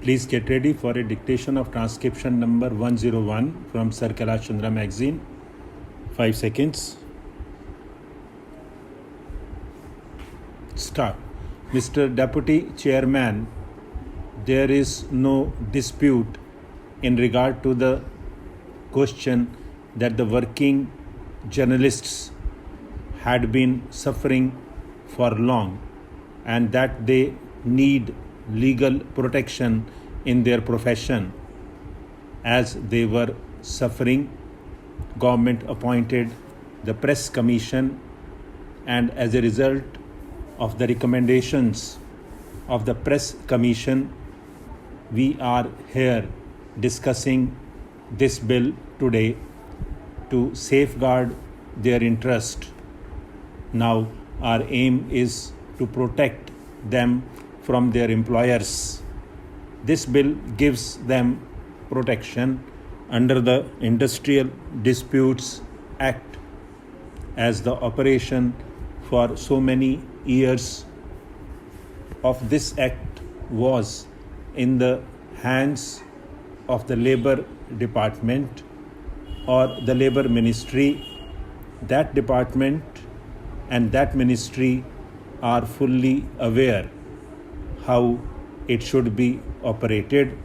Please get ready for a dictation of transcription number 101 from Sir Kailash Chandra magazine. 5 seconds. Start. Mr. Deputy Chairman, there is no dispute in regard to the question that the working journalists had been suffering for long and that they need legal protection in their profession. As they were suffering, government appointed the Press Commission, and as a result of the recommendations of the Press Commission, we are here discussing this bill today to safeguard their interest. Now, our aim is to protect them from their employers. This bill gives them protection under the Industrial Disputes Act, as the operation for so many years of this act was in the hands of the Labour Department or the Labour Ministry. That department and that ministry are fully aware how it should be operated,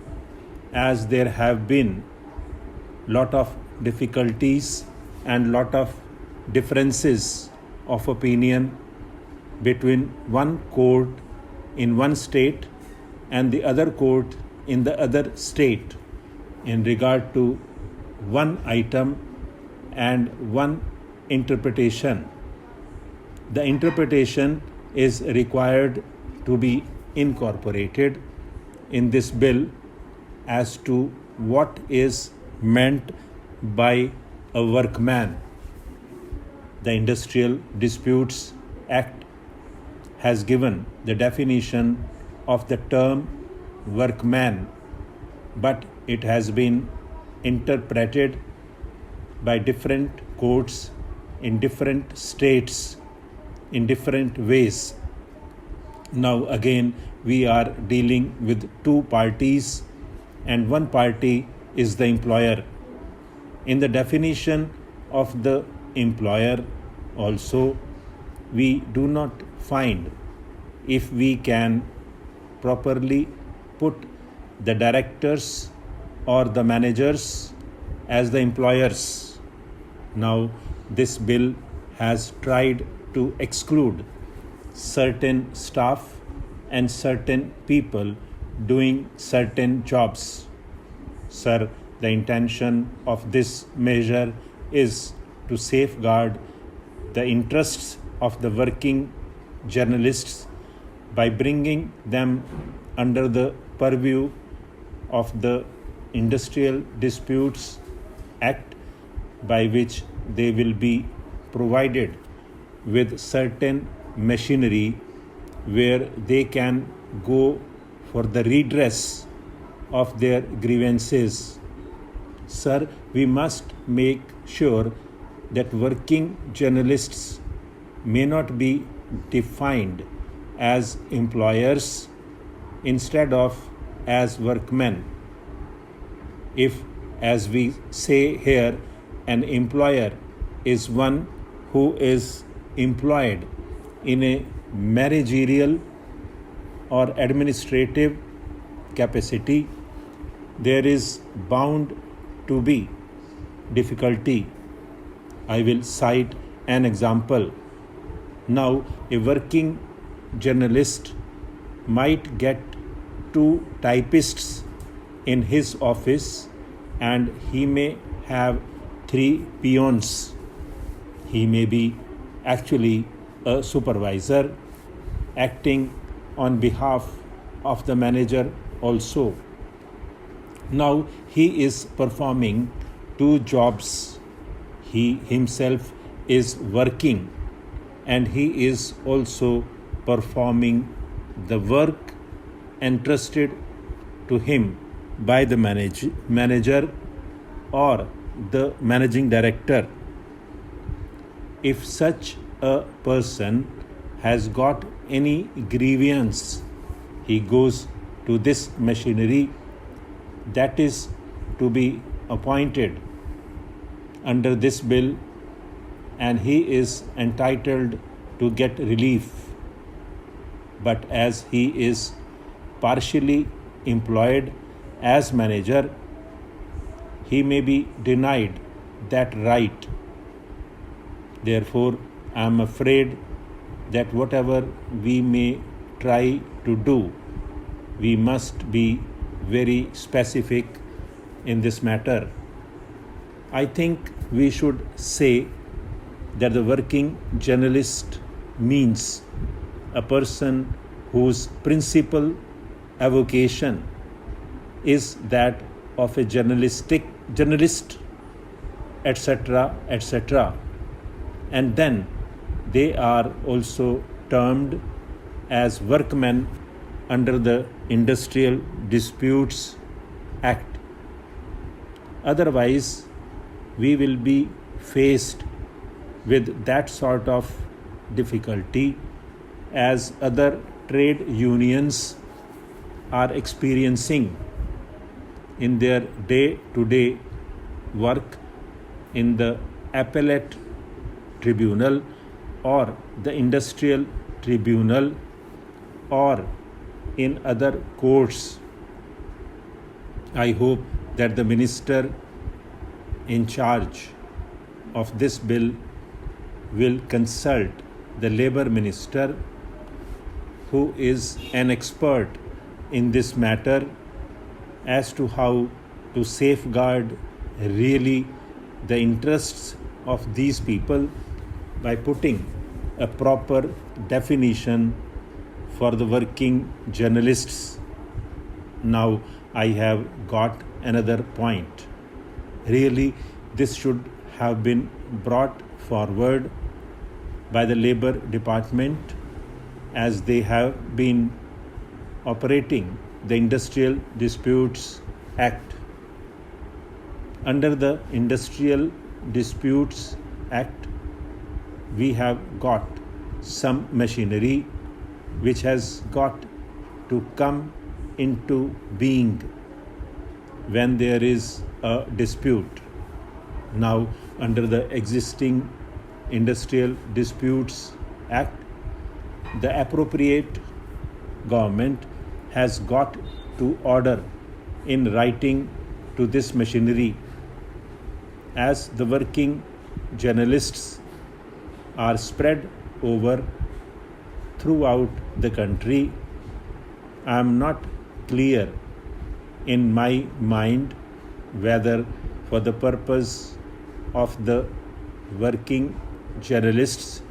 as there have been lot of difficulties and lot of differences of opinion between one court in one state and the other court in the other state in regard to one item and one interpretation. The interpretation is required to be incorporated in this bill as to what is meant by a workman. The Industrial Disputes Act has given the definition of the term workman, but it has been interpreted by different courts in different states in different ways. Now again, we are dealing with two parties, and one party is the employer. In the definition of the employer also, we do not find if we can properly put the directors or the managers as the employers. Now, this bill has tried to exclude certain staff and certain people doing certain jobs. Sir, the intention of this measure is to safeguard the interests of the working journalists by bringing them under the purview of the Industrial Disputes Act, by which they will be provided with certain machinery where they can go for the redress of their grievances. Sir, we must make sure that working journalists may not be defined as employers instead of as workmen. If, as we say here, an employer is one who is employed in a managerial or administrative capacity, there is bound to be difficulty. I will cite an example. Now, a working journalist might get two typists in his office, and he may have 3 peons. He may be actually a supervisor acting on behalf of the manager also. Now he is performing 2 jobs. He himself is working and he is also performing the work entrusted to him by the manager or the managing director. If such a person has got any grievance, he goes to this machinery that is to be appointed under this bill, and he is entitled to get relief. But as he is partially employed as manager, he may be denied that right. Therefore, I am afraid that whatever we may try to do, we must be very specific in this matter. I think we should say that the working journalist means a person whose principal avocation is that of a journalist, etc., etc. And then they are also termed as workmen under the Industrial Disputes Act. Otherwise, we will be faced with that sort of difficulty as other trade unions are experiencing in their day-to-day work in the appellate tribunal or the industrial tribunal or in other courts. I hope that the minister in charge of this bill will consult the labor minister, who is an expert in this matter, as to how to safeguard really the interests of these people by putting a proper definition for the working journalists. Now I have got another point. Really, this should have been brought forward by the Labor Department, as they have been operating the Industrial Disputes Act. Under the Industrial Disputes Act, we have got some machinery which has got to come into being when there is a dispute. Now, under the existing Industrial Disputes Act, the appropriate government has got to order in writing to this machinery, as the working journalists are spread over throughout the country. I am not clear in my mind whether for the purpose of the working journalists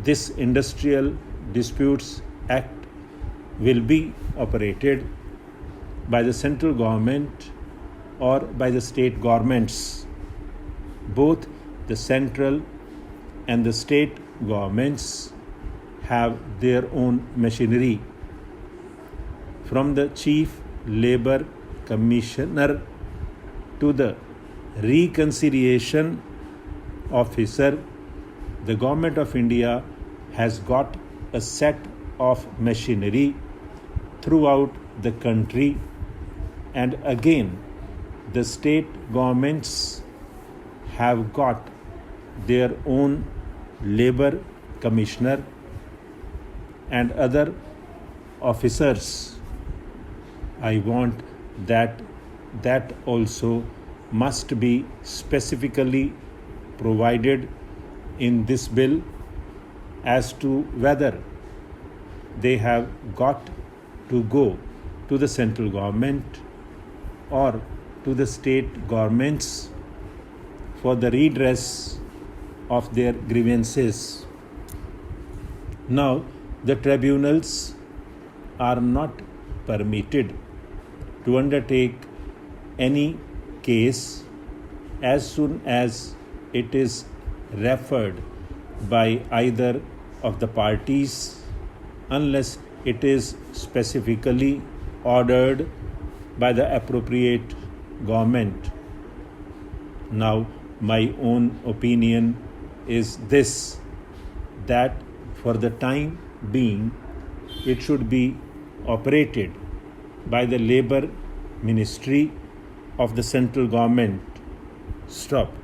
this Industrial Disputes Act will be operated by the central government or by the state governments. Both the central and the state governments have their own machinery. From the Chief Labour Commissioner to the Reconciliation Officer, the Government of India has got a set of machinery throughout the country, and again the state governments have got their own labor commissioner and other officers. I want that also must be specifically provided in this bill as to whether they have got to go to the central government or to the state governments for the redress of their grievances. Now, the tribunals are not permitted to undertake any case as soon as it is referred by either of the parties, unless it is specifically ordered by the appropriate government. Now, my own opinion is this, that for the time being, it should be operated by the Labour Ministry of the central government stopped.